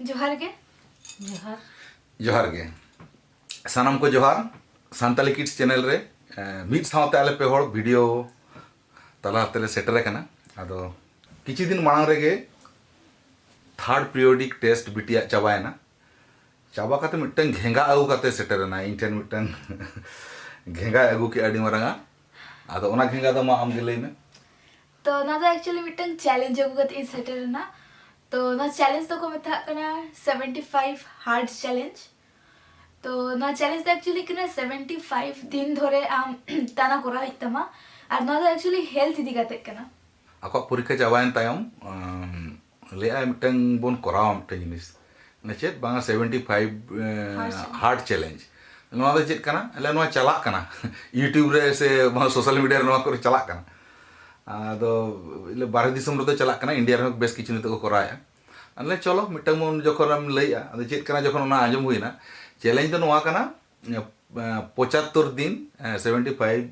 जोहार के जोहार जोहार गे सानाम को जोहार सानताली किड्स चैनल रे मिद सावते आले पे हर वीडियो तला तेले सेटर कना आदो किछि दिन मांग रेगे थर्ड पीरियोडिक टेस्ट बिटिया चाबायना चाबा काते मिटन घेंगा आगु काते सेटरना इन ठेन मिटन घेंगा आगु के आडी मारंगा आदो ओना घेंगा दो मा आम गे लई में तो ना तो एक्चुअली मिटन चैलेंज अगु कते सेटर ना तो ना चैलेंज तो को मेथा कना 75 हार्ड चैलेंज तो ना चैलेंज तो एक्चुअली कना 75 दिन धरे आम ताना करा हितमा और ना तो एक्चुअली हेल्थ इदी काते कना आको परीक्षा चाबायन तायम ले आय मिटन बोन कराव मिटन जिनिस नचेत बांगा 75 हार्ड चैलेंज नोआ दो चेत कना ले नोआ चला कना यूट्यूब रे से सोशल मीडिया रे नोआ को चला कना आदो ले बारह दिसम रे तो चला कना इंडिया रे बेस किछु नितो को कराया अले चलो मिटन मोन जखन हम लइया आदो चेत कना जखन ओना आजम हुइना चैलेंज तो नोआ कना 75 दिन 75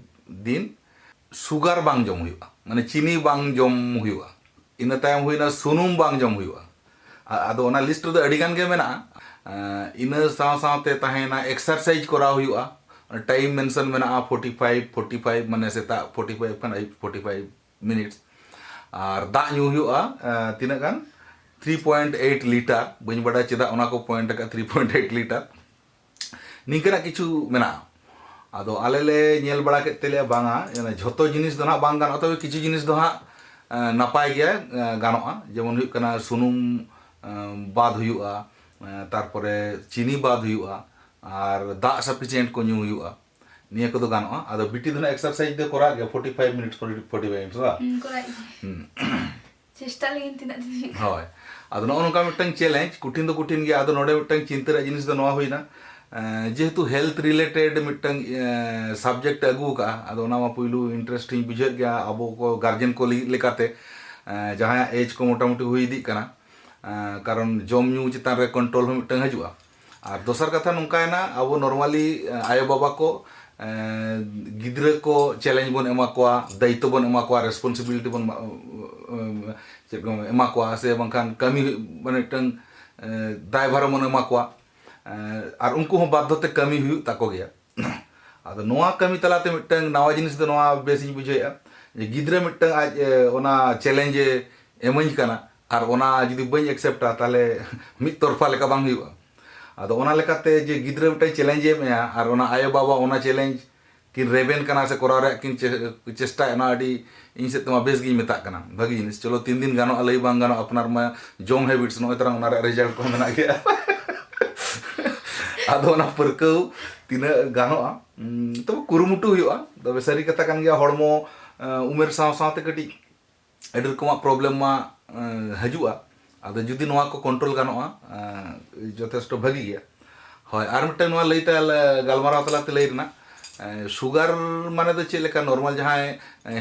दिन सुगार बांग जम हुइबा माने चीनी बांग जम हुइबा इन तायम हुइना सुनुम बांग जम हुइबा आदो ओना लिस्ट रे अडी गान गे मेना इन साव सावते ताहेना एक्सरसाइज करा हुइबा टाइम मेंशन मेना 45 माने सेता 45 खान 45 मिनट्स और दा न्यू हुइबा तिना गान 3.8 लीटर बइन बड़ा चेदा ओना को पॉइंट का 3.8 लीटर निकरा किछु मेना आदो आले ले नेल बड़ा के तेले बांगा झोतो जिनिस दो ना बांग गानो तबे किछु जिनिस दो हा नापाय गया गानोआ जेमन हुइ कना सुनुम बाद हुइबा तारपरे चीनी बाद हुइबा और दा सफिशिएंट को न्यू हुइबा निया को दो गानोआ आदो बिटी दो एक्सरसाइज दे करा गया 45 मिनट्स 45 मिनट्स बा कोराई चेष्टा लेकिन तिना दिन होय आदो नो नका मिटन चैलेंज कुटिन दो कुटिन गया आदो नोडे मिटन चिंता रे जिनिस दो नोआ हुइना जेहेतु हेल्थ रिलेटेड मिटन सब्जेक्ट अगू का आदो ना मा पुइलु इंटरेस्टिंग बुझे गया अबो को गार्जियन को लेकाते जहां एज को मोटामुटी हुई दी कना कारण जम न्यू चितान रे कंट्रोल हो मिटन हजुआ और दोसर कथा नंकायना अब नॉर्मली आयो बाबा को गिद्रे को चैलेंज बन एमा कोआ दायित्व बन एमा कोआ रेस्पॉन्सिबिलिटी बन एमा कोआ से बंखान कमी माने टन दायभार मन एमा कोआ और उनको हो बाध्यते कमी हुई ताको गया आदो नोआ कमी तलाते मिटन नवा जिनिस दो नोआ बेस इन बुझेया जे गिद्रे मिटन आज ओना चैलेंज एमई कना और ओना जदि बई एक्सेप्टा ताले मिद तरफा लेका बांग हुइबा आदो ओना लेकाते जे गिद्रे मिटन चैलेंज एमया और ओना आयो बाबा ओना चैलेंज किन रेबेन कना से करा रे किन चेष्टा ना अडी इन से तमा बेस गी मेता कना भागी जिनिस चलो 3 दिन गानो अलई बांग गानो अपनार मा जोम हैबिट्स नो तरह ओना रिजल्ट को मेना गया आदो ना परकौ तिना गानोआ तो कुरुमुटु हुइबा तबे सारी कथा कान गया हड़मो उमेर साव सावते कटी एडी रकमा प्रॉब्लम मा हजुआ आदो जुदी नोआ को कंट्रोल गानोआ जथेष्ट भागी गया होय आर मिटन नोआ लइता गालमाराव तलाते लइरना शुगर माने दो चेलेका नॉर्मल जहां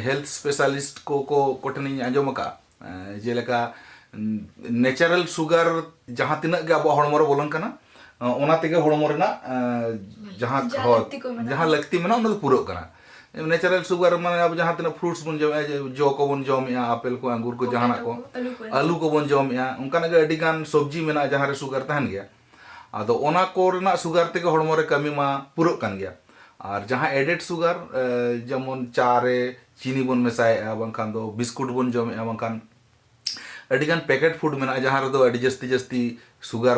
हेल्थ स्पेशलिस्ट को कोठनी आंजम का जेलेका नेचुरल शुगर जहां तिना गे अब हड़मो रे बोलन कना ओना तेगे हड़मो रेना जहां लगती मेना ओना पूरा कना नेचुरल शुगर माने अब जहां तना फ्रूट्स बन जो को बन जमेया आपेल को अंगूर को जहां को आलू को बन जमेया उनका अडी गान सब्जी मेना जहां रे शुगर तहन गया आदो ओना को रेना शुगर तेगे हड़मो रे कमी मा पूरा कन गया और जहां एडेड शुगर जेमन चा रे चीनी बन मेसाया बंखान दो बिस्कुट बन जमेया बंखान अडिगान पैकेट फूड मेना जहां रे दो अडी जस्ती जस्ती शुगर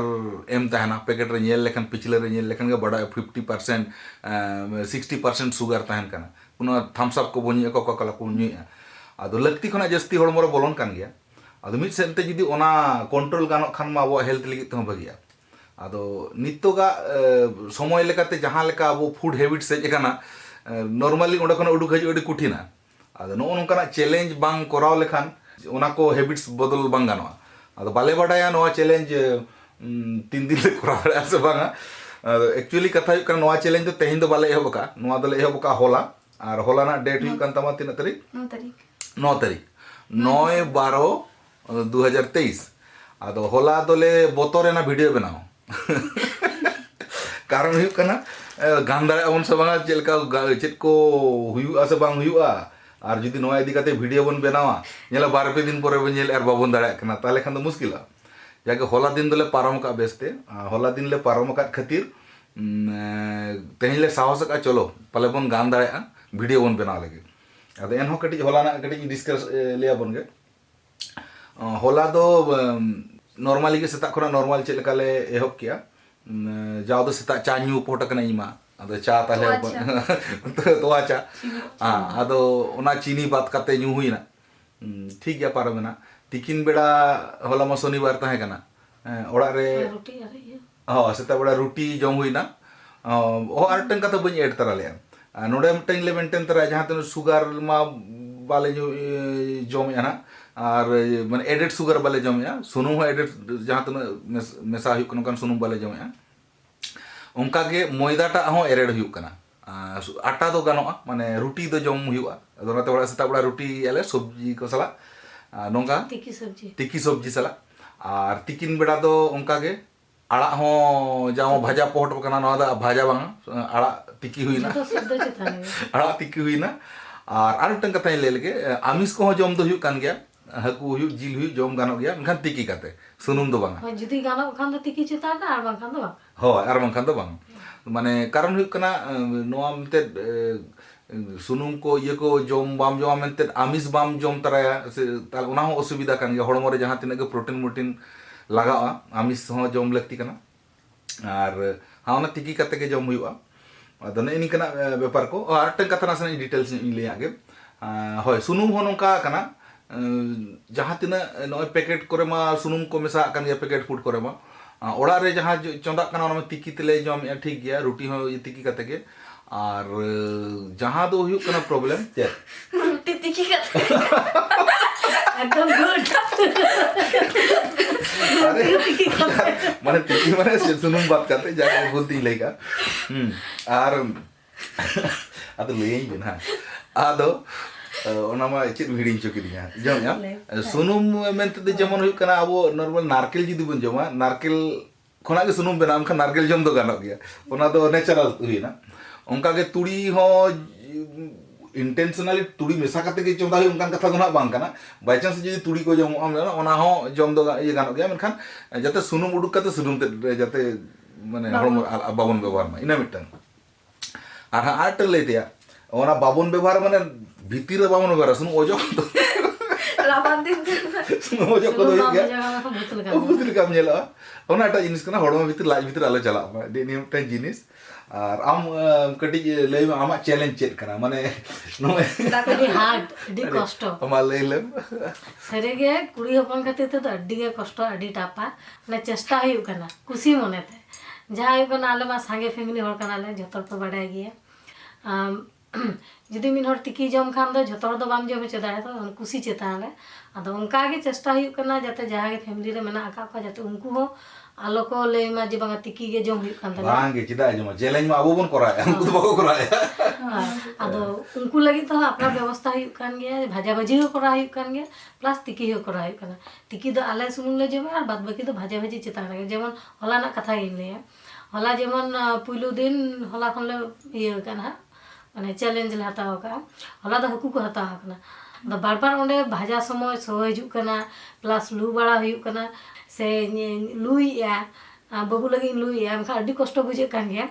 एम तहना पैकेट रे नेल लेखन पिछले रे नेल लेखन के बड़ा 50% 60% शुगर तहन कना पुना थम्स अप को बनि को कला को न्युया आदो लक्ति खना जस्ती हड़मो रे बोलन कान गया आदो मिड सेनते जदी ओना कंट्रोल गानो खान मा अब हेल्थ लिगित तो भागिया आदो नित्तोगा समय लेकाते जहां लेका अब फूड हैबिट से एकाना नॉर्मली ओंडा खन उडुक हजु अडी कुठिना आदो नो नोंकाना चैलेंज बांग कराव लेखान ओना को हैबिट्स बदल बांग गानोआ आदो बाले बाडाया नोआ चैलेंज 3 दिन ले कराव रे से बांगा एक्चुअली कथा हुई नोआ चैलेंज तो तेहिन दो बाले एहब का नोआ दले एहब का होला और होला ना डेट हुई कान तमा तीन तारीख 9 तारीख 9/12/2023 आदो होला दोले बोतरे ना वीडियो बनाओ कारण हुई कना गान दाड़ा उन से बांगा चेलका चेत को हुई से बांग हुई और जुदी नोआ इदी काते वीडियो बन बनावा नेला 12 दिन परे बन नेल आर बाबन दाड़ा कना ताले खान दो मुश्किल जाके होला दिन दोले पारम का बेसते होला दिन ले पारम का खातिर तेहन ले साहस का चलो पले बन गान दाड़ा वीडियो बन बना लगे अद एन कटी होला कटी डिस्कस लिया बन गे होला दो नॉर्मली के सेता खना नॉर्मल चेक लेकाले एहब किया जाओ तो सेता चा न्यू पोट कना इमा अदो चा ताले तोआ चा अदो ओना चीनी बात करते न्यू हुईना ठीक गया पारमेना तिकिन बेड़ा होला मा शनिवार तहे कना ओड़ा रे हाँ सेता बेड़ा रोटी जम हुईना ओ आर टंग कथा बन एड तरा ले नोडे मटंग ले मेंटेन तरा जहां तने सुगर मा बाले जो जम याना और माने एडेड सुगर बाले जम या सुनुम हो एडेड जहां तने मेसा हुई कन सुनुम बाले जम या उनका के मैदाटा हो एरेड हुई कना आटा दो गानोआ माने रोटी दो जम हुआ अदो नाते ओड़ा सेता बेड़ा रोटी याले सब्जी को सला नोंगा तिकी सब्जी सला और तिकिन बेड़ा दो उनका के आड़ा हो जाओ भाजा पोट कना नवा दा भाजा बांग आड़ा तिकी हुईना आड़ा तिकी हुईना और आर टंग कथा ले लगे आमिष को जम दो हुई कान गया हाकू हुई जिल हुई जम गानो गया एनखान तिकी काते सुनुम दो बांग जुदी गानो खान दो तिकी चिता का आर बांग खान दो हो आर बांग खान दो बांग माने कारण हुई कना नोआ मते सुनुम को ये को जम बाम जम मेंते आमिष बाम जम तराया ताल उना हो असुविधा कान गया हड़मो रे जहां तिने के प्रोटीन मोटीन लगावा आमिष हो जम लगती कना और हाँ ना तिकी काते के जम हुआ अदो ने इनी कना व्यापार को और टंग कथा नासने डिटेल्स ले आगे होय सुनुम हो नोका कना जहां तिना नय पैकेट करे मा सुनुम को मेसा कान गया पैकेट फूड करे मा ओड़ा रे जहां चंदा कना ओना तिकी तेले जम ठीक गया रोटी हो तिकी काते के और जहां दो हुई कना प्रॉब्लम चे रोटी तिकी काते एकदम गुड अरे माने तिकी माने सुनुम बात करते जाके बोलती लेगा और अदो लेई बिना आदो ओना मा चेत भिडिंग चोकिदिया जम या सुनुम मेंते दे जेमन हुई कना अब नॉर्मल नारकेल जुदी बन जमा नारकेल खोना के सुनुम बेना हमका नारकेल जम दो गानो गया ओना दो नेचुरल हुईना उनका के तुड़ी हो इंटेंशनली तुड़ी मेसा करते के चंदा हुई उनका कथा गुना बांग कना बाय चांस जदी तुड़ी को जम ओना हो जम दो ये गानो गया मेनखान जते सुनुम उडुक कते सुनुम ते जते माने हड़म बाबन व्यवहार मा इना मिटन और हाँ आट लेतिया ओना बाबन व्यवहार माने भीतर रे बाबन व्यवहार सुनु ओजो तो राबान दिन सुनु ओजो को दो गया भूतल काम नेला ओना टा जिनिस कना हड़म भीतर लाज भीतर आलो चला मा दे नियम टा जिनिस और आम कटी लई आमा चैलेंज चेक कना माने नोए अडी हार्ड अडी कष्ट आमा लई ले सरे गे कुड़ी हपन खातिर तो अडी गे कष्ट अडी टापा ने चेष्टा हुई कना खुशी मने ते जहां हुई कना आले मा संगे फैमिली हर कना ले जतर पर बडाय गया जुदी मिन हर तिकी जम खान दो जतर दो बाम जम चेदा तो खुशी चेता ले अदो उनका गे चेष्टा हुई कना जाते जहां गे फैमिली रे मेना आका को जाते उनको हो आलो को ले मा जे बांगा तिकी गे जम हुई कान तले बांगे चिदा जम चैलेंज मा अबो बन कराया उनको तो बाको कराया अदो उनको लगी तो अपना व्यवस्था हुई कान गया भाजा भाजी हो करा हुई कान गया प्लस तिकी हो करा हुई कना तिकी दो आले सुमुन ले जमे और बाद बाकी तो भाजा भाजी चिता रे जेमन होला ना कथा इन ले होला जेमन पुइलु दिन होला खन ले ये कना माने चैलेंज ले हताव का होला दो हकू को हताव कना द बार बार ओंडे भाजा समय सो हिजु कना प्लस लू बड़ा हुई कना से लुई या बाबू लगी लुई या एनखा अडी कष्ट बुझे कान गया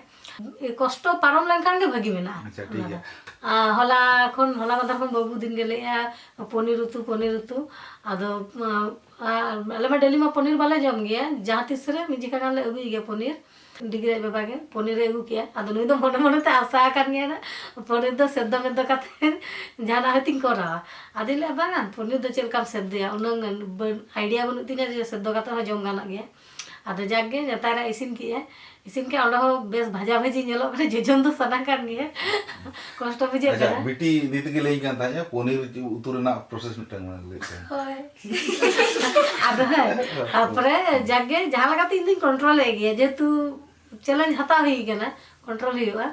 कष्ट पारम लेनखान के भागी मेना अच्छा ठीक है होला खन होला कथा खन बाबू दिन गेले या पनीर ऋतु आदो आले मा डेली मा पनीर वाले जम गया जहां तीसरे मिजी का ले अगुई गया पनीर डिग्री बाबा के पनीर अगु किया आदो नुई दो मने मने ते आशा कान गया ना पनीर दो सेद्दा मेद्दा काते जाना हतिन करा आदिले बागान पनीर दो चेल काम सेद्दिया उनंग आइडिया बनु तिना जे सेद्दो काते हो जम गाना गया आदो जागे जतारा इसिन किया इसिन के ओंडा हो बेस भाजा भाजी नेलो माने जेजन दो सना कान गया कष्ट बुझे अच्छा बिटी नीत के लेई कान ताया पनीर उतु रेना प्रोसेस मिटन ले होय आदो है तारपरे जागे जहां लगाते इन दिन कंट्रोल है गया जेतु चैलेंज हता हुई गना कंट्रोल हुआ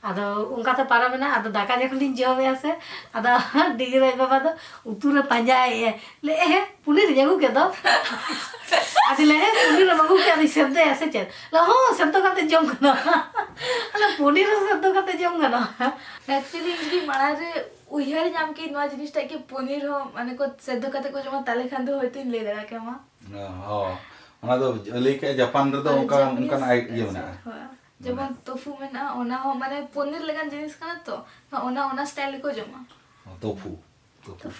आदो उनका तो पारा मेना आदो दाका जखन दिन जमे से आदो डिग्री बाबा दो उतु रे पंजाए ले हे पुनीर जगु के दो आदिले हे पुनीर मगु के आदि शब्द ऐसे चल ल हो शब्द काते जम गना अला पुनीर शब्द काते जम गना एक्चुअली इनकी माड़ा रे उहर जाम के नवा जिनिस टा के पनीर हो माने को सेद्ध काते को जमा ताले खान दो होइतिन ले दरा के मा हां ᱚᱱᱟ ᱫᱚ ᱞᱟᱹᱭ ᱠᱮᱜᱼᱟ ᱡᱟᱯᱟᱱ ᱨᱮᱫᱚ ᱚᱱᱠᱟᱱ ᱤᱭᱟᱹ ᱢᱮᱱᱟᱜᱼᱟ ᱡᱮᱢᱚᱱ tofu ᱢᱮᱱᱟᱜᱼᱟ ᱚᱱᱟ ᱦᱚᱸ ᱢᱟᱱᱮ পনির লেগান জিনিস কানা তো ওনা স্টাইল ᱠᱚ ᱡᱚᱢᱟ tofu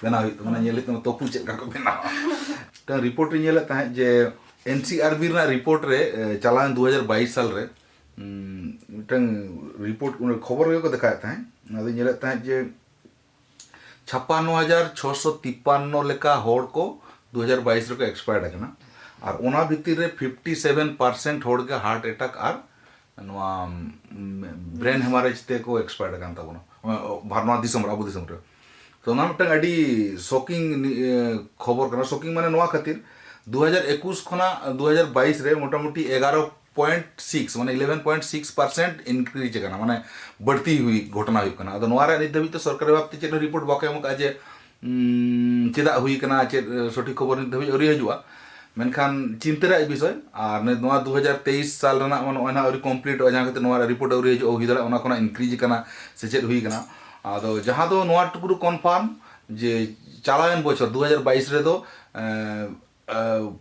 benau huyu teman nyelip sama tofu cek kakak benau dan report ini nyelip tahan je NCRB na report re chalan 2022 साल re मिटन रिपोर्ट खबर को दिखाया था ना nyelip tahan je 56,653 लेका होड़ को 2022 रे को एक्सपायर्ड है ना और ओना भीतर रे 57% होड़ के हार्ट अटैक और ब्रेन हेमारेज ते को एक्सपायर्ड कान ताबोना भारना दिसम आबो दिसम रे तो ना मिटन अडी शॉकिंग खबर कना शॉकिंग माने नोआ खातिर 2021 खना 2022 रे मोटामोटी 11.6 माने 11.6% इंक्रीज कना माने बढ़ती हुई घटना हुई कना अदो नोआ रे नित दबित सरकारी बाबते चेद रिपोर्ट बाके एम का जे चेदा हुई कना चेद सठिक खबर नित दबित अरी हजुआ मेनखान चिंता विषय और नोआ 2023 साल रना माने अरी कंप्लीट जहां खातिर नोआ रिपोर्ट अरी हजु हुई दला ओना खना इंक्रीज कना से चेद हुई कना आदो जहाँ दो नोआ टुकुरु कन्फार्म जे चालायन बछर 2022 रे दो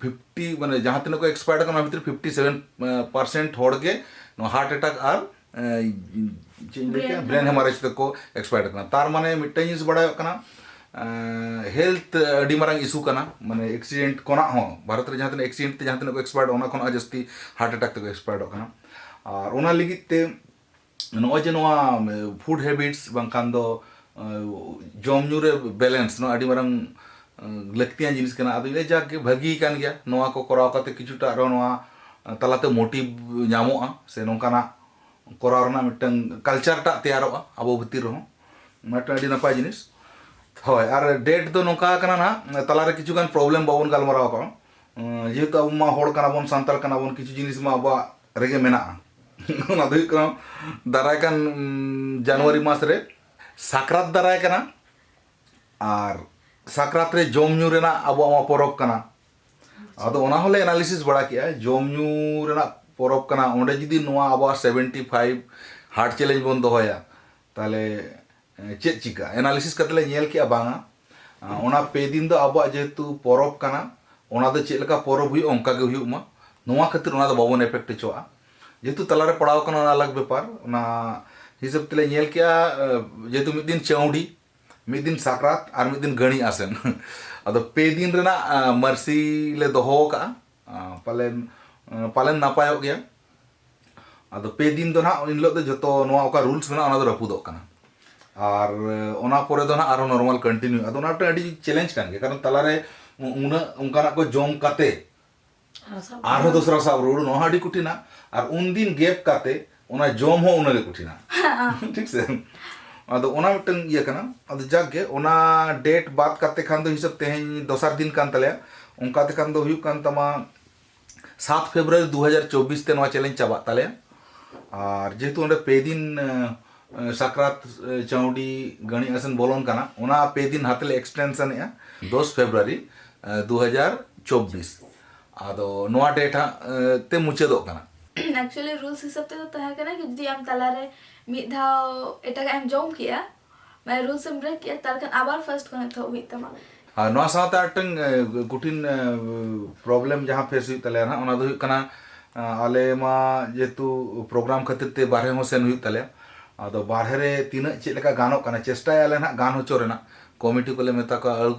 50 माने जहाँ तीन को एक्सपायर्ड करना भीतर 57% होड़ के हार्ट अटैक और ब्रेन हेमारेज तक को एक्सपायर्ड करना तार माने मिट्टे जिनिस बड़ा करना हेल्थ अडी मारंग इशू करना माने एक्सीडेंट कोना हो भारत रे जहाँ तीन एक्सीडेंट ते जहाँ तीन को एक्सपायर्ड ओना कोना जस्ती हार्ट अटैक तक एक्सपायर्ड करना और ओना लिगित ते नोआ जे नोआ फूड हैबिट्स बांखान दो जम ᱧᱩ रे बैलेंस नो अडी मारंग लक्तियान जिनिस कना अदो इने जाके भागी कान गया नोआ को कराव काते किछुटा रो नोआ तलाते मोटिव ᱧᱟᱢᱚᱜᱼᱟ से नोंकाना कराव रना मिटन कल्चर टा तैयारोगा अबो भीतर रहो मिटन अडी नपाय जिनिस होय आर डेट दो नोंका कना ना तलारे किछु गान प्रॉब्लम बाबन गालमराव को जेहेतु अब मा होड़ कना बोन सांताल कना बोन किछु जिनिस मा अबा रेगे मेना ना दो को दाराय कान जनवरी मास रे साकरात दाराय कना और साकरात रे जम ᱧᱩ रेना अबो मा परब कना अदो ओना होले एनालिसिस बड़ा किया जम ᱧᱩ रेना परब कना ओंडे जदी नोआ अबो 75 हार्ट चैलेंज बोन दोहया ताले चेक चिका एनालिसिस कतले नेल किया बांगा ओना पे दिन दो अबो जेतु परब कना ओना दो चेक लका परब हुई ओंका गे हुई मा नोआ खातिर ओना दो बाबोन इफेक्ट चोआ जेतु तलारे पड़ाव कना अलग व्यापार ना हिसाब तले नेल किया जेतु मिद दिन चौड़ी मिद दिन साकरात और मिद दिन गणी आसेन अदो पे दिन रेना मर्सी ले दोहो का पालन नापायो गया अदो पे दिन दो ना इन लोग दो जतो नोआ ओका रूल्स मेना ओना दो रपुदो कना और ओना पोरे दो ना आरो नॉर्मल कंटिन्यू अदो ना अडी चैलेंज कान गया कारण तलारे उना उनकाना को जम काते आरो दूसरा साब रोड नोहा अडी कुटिना और उन दिन गैप काते ओना जम हो उना ले कुटिना ठीक से अदो ओना मिटन ये कना अदो जागे ओना डेट बात काते खान दो हिसाब तेहें दोसर दिन कान तले उनका ते कान दो हुयु कान तमा 7 फरवरी 2024 ते नोआ चैलेंज चाबा तले और जेतु ओंडे पे दिन साकरात चौड़ी गणी आसन बोलोन कना ओना पे दिन हातले एक्सटेंशन या 10 फरवरी 2024 आदो नोआ डेट ते मुचेदो कना एक्चुअली रूल्स हिसाब ते तो तहे कना कि जदी आम तलारे मिद धाव एटा एम जम किया मैं रूल्स एम ब्रेक किया तार कन आबार फर्स्ट कोने थो हुई तमा नोआ साथ आटन कुटिन प्रॉब्लम जहां फेस हुई तले ना ओना दो हुई कना आले मा जेतु प्रोग्राम खातिर ते बारहे हो सेन हुई तले आदो बारहे रे तीना चेक लेका गानो कना चेष्टा याले ना गान होचो रेना कमिटी को ले मेता को आलू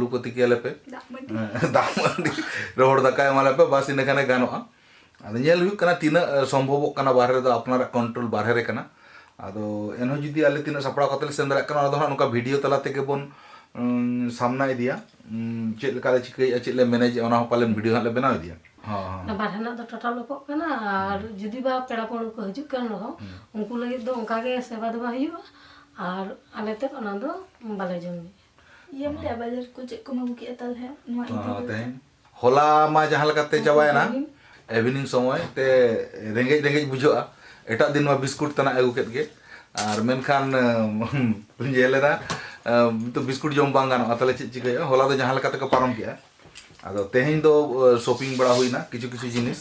को तिकियाले पे दामंडी रोड दकाय माले पे बस इन खाने गानो आदो नेल हुई कना तीना संभव कना बारहे दो अपना कंट्रोल बारहे रे कना आदो एनो जुदी आले तीना सपड़ा कतले सेंदरा कना आदो नका वीडियो तला तेके बोन सामना दिया चेक लेका चिकै चेक ले मैनेज ओना पालन वीडियो हाले बनाव दिया हां बारहे ना तो टोटल लोको कना और जुदी बा पेड़ा पड़ को हजु कन रहो उनको लगे दो उनका के सेवा दबा हुआ और आले तक ओना दो बाले जमी ये ले बाजार को चेक को मगु किया तल है नोआ ते होला मा जहां लकाते चाबाय ना इवनिंग समय ते रेंगे बुझोआ एटा दिन मा बिस्कुट तना आगु केत गे और मेनखान जेलेरा तो बिस्कुट जम बांग गानो ताले चेक चिकया होला दो जहां लकाते को पारम किया आदो तेहें दो शॉपिंग बड़ा हुई ना किछु किछु जिनिस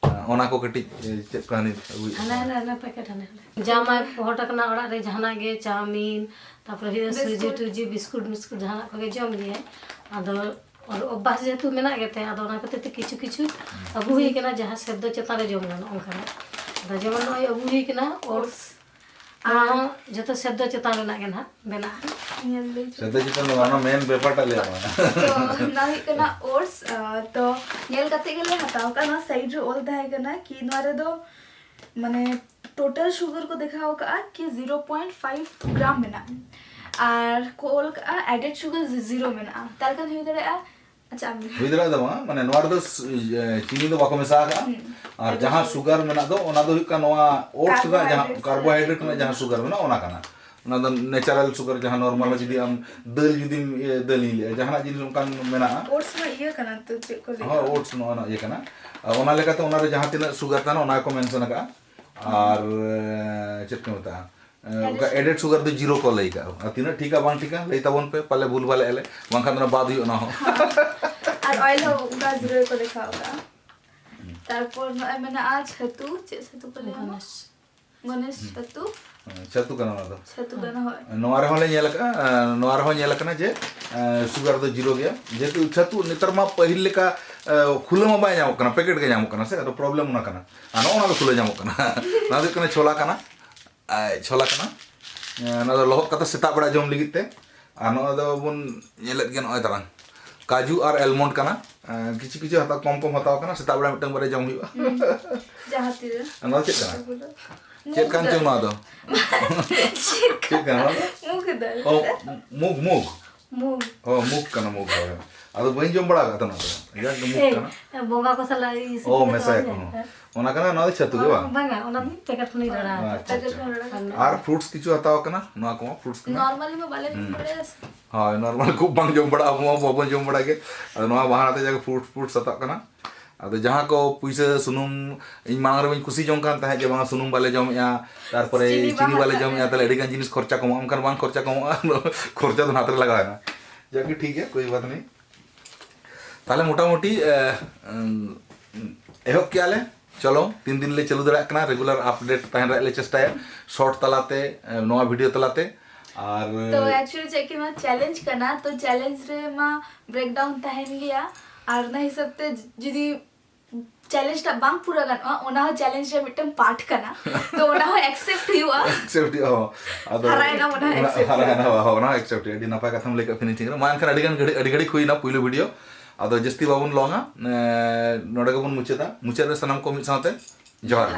ओना को कटी चेक कहानी हुई ना पैकेट हने जामा होटकना ओड़ा रे जहाना गे चाउमीन तापर हे सुजी टुजी बिस्कुट जहाना को गे जम लिए आदो और अभ्यास जेहेतु मेना गेते आदो ओना खातिर ते किछु किछु अगु हुई केना जहां शब्द चेतान रे जम गानो ओनका दा जेमन नय अगु हुई केना ओट्स जतो शब्द चेतान रेना गे ना बेना ᱧᱮᱞ ᱞᱟᱹᱭ ᱥᱮᱫᱟ ᱪᱮᱛᱟᱱ ᱫᱚ ᱚᱱᱟ ᱢᱮᱱ ᱵᱮᱯᱟᱨᱴᱟ ᱞᱟᱹᱭᱟ तो ना हुई कना ओट्स तो ᱧᱮᱞ ᱠᱟᱛᱮ ᱜᱮᱞᱮ ᱦᱟᱛᱟᱣ ᱠᱟᱱᱟ साइड रे ऑल थाहे कना कि नवा रे दो माने टोटल शुगर को देखाव का कि 0.5 ग्राम मेना और कोल का एडेड शुगर 0 मेना तार का हुई दरे अच्छा आम हुई दरा ᱫᱚ ᱢᱟᱱᱮ ᱱᱚᱣᱟ ᱨᱮᱫᱚ ᱪᱤᱱᱤ ᱫᱚ ᱵᱟᱠᱚ ᱢᱮᱥᱟ ᱟᱠᱟᱜᱼᱟ ᱟᱨ ᱡᱟᱦᱟᱸ ᱥᱩᱜᱟᱨ ᱢᱮᱱᱟᱜ ᱫᱚ ᱚᱱᱟ ᱫᱚ ᱦᱩᱭᱩᱜ ᱠᱟᱱᱟ ᱱᱚᱣᱟ ओट्स ᱨᱮᱱᱟᱜ ᱡᱟᱦᱟᱸ ᱠᱟᱨᱵᱳᱦᱟᱭᱰᱨᱮᱴ ᱨᱮᱱᱟᱜ ᱡᱟᱦᱟᱸ ᱥᱩᱜᱟर ᱢᱮᱱᱟᱜᱼᱟ ᱚᱱᱟ ᱠᱟᱱᱟ ᱚᱱᱟ ᱫᱚ ᱱᱮᱪᱟᱨᱟल ᱥᱩᱜᱟर ᱡᱟᱦᱟᱸ ᱱᱚᱨᱢᱟल ᱡᱩᱫᱤ ᱟᱢ ᱫᱟᱹᱞ ᱡᱩᱫᱤᱢ ᱫᱟᱹᱞᱤᱧ ᱞᱟᱹᱭᱟ ᱡᱟᱦᱟᱱᱟᱜ ᱡᱤᱱᱤᱥ ᱚᱱᱠᱟᱱ ᱢᱮᱱᱟᱜᱼᱟ ओट्स में ये कना तो चेक को ले ᱦᱚᱸ ओट्स ᱱᱚᱣᱟ ᱤᱭᱟᱹ ᱠᱟᱱᱟ ᱚᱱᱟ ᱞᱮᱠᱟᱛᱮ ᱚᱱᱟ ᱨᱮ ᱡᱟᱦᱟᱸ ᱛᱤᱱᱟᱹᱜ ᱥᱩᱜᱟर ᱛᱟᱦᱮᱱᱟ ᱚᱱᱟ ᱠᱚ ᱢᱮᱱᱥᱚᱱ ᱟᱠᱟᱜᱼᱟ ᱟᱨ ᱪᱮᱫ ᱠᱚ ᱢᱮᱛᱟᱜᱼᱟ उनका एडेड शुगर तो जीरो को लई का तीना ठीक है बांग ठीक है लई ताबन पे पहले भूल भाले एले बांखान ना बाद हुई ना हो और ऑयल हो उनका 0 को देखावगा तारपर नय मैंने आज छतु चे छतु को ले गणेश छतु छतु कना ना दो छतु गना हो नोआरे होले नेल का नोआरे हो नेल कना जे शुगर तो जीरो गया जेतु छतु नितर मा पहिल लेका खुले मा बाय जाम कना पैकेट के जाम कना से तो प्रॉब्लम ना कना आनो ना खुले जाम कना ना दो कना छोला कना छोला कना ना दो लोहत कता सेता बड़ा जम लिगित ते आनो दो बुन नेलत गेन ओय तरंग काजू और एलमंड कना किछि किछि हता कम कम हताव कना सेता बड़ा मिटंग बारे जम हुआ जहां तीर ना चेक कना चेक कान चंग ना दो चेक कना मुग दल ओ मुग मुग मुग ओ मुग कना मुग अदो बइन जम बड़ा का तना या मुग कना बोंगा को सला ओ मेसा को ओना कना ना छतु गे बा बांगा ओना पैकेट नहीं रड़ा और फ्रूट्स किछु हताव कना ना को फ्रूट्स कना नॉर्मली में बाले पड़े हां नॉर्मल को बंग जम बड़ा मो बबन जम बड़ा के अदो ना बहानाते जाके फ्रूट्स हताव कना अदो जहां को पुइसे सुनुम इन मांगर में खुशी जम कान ताहे जे बा सुनुम बाले जम या तार परे चीनी बाले जम या तले एडिगन जिनिस खर्चा कम अमकन बांग खर्चा कम खर्चा तो नातरे लगा है ना जाके ठीक है कोई बात नहीं ताले मोटा मोटी एहब क्या ले चलो 3 दिन ले चलू दड़ा कना रेगुलर अपडेट ताहन ले चेष्टाया शॉर्ट तलाते नवा वीडियो तलाते और तो एक्चुअली चेक में चैलेंज करना तो चैलेंज रे मा ब्रेक डाउन तहन गया और ना हिसाब ते जदी चैलेंज टा बांग पूरा गाना ओना चैलेंज रे मिटम पार्ट करना तो ओना एक्सेप्ट हुआ एक्सेप्ट हो अदो हरायना ओना एक्सेप्ट हरायना हो ना एक्सेप्ट एडी नपाय कथम लेके फिनिशिंग मान खान अडी घड़ी खुइना पहिलो वीडियो अदो जस्ती बाबुन लोंगा नोडे गबुन मुचेदा मुचेद रे सनम को मिट साथे जोहार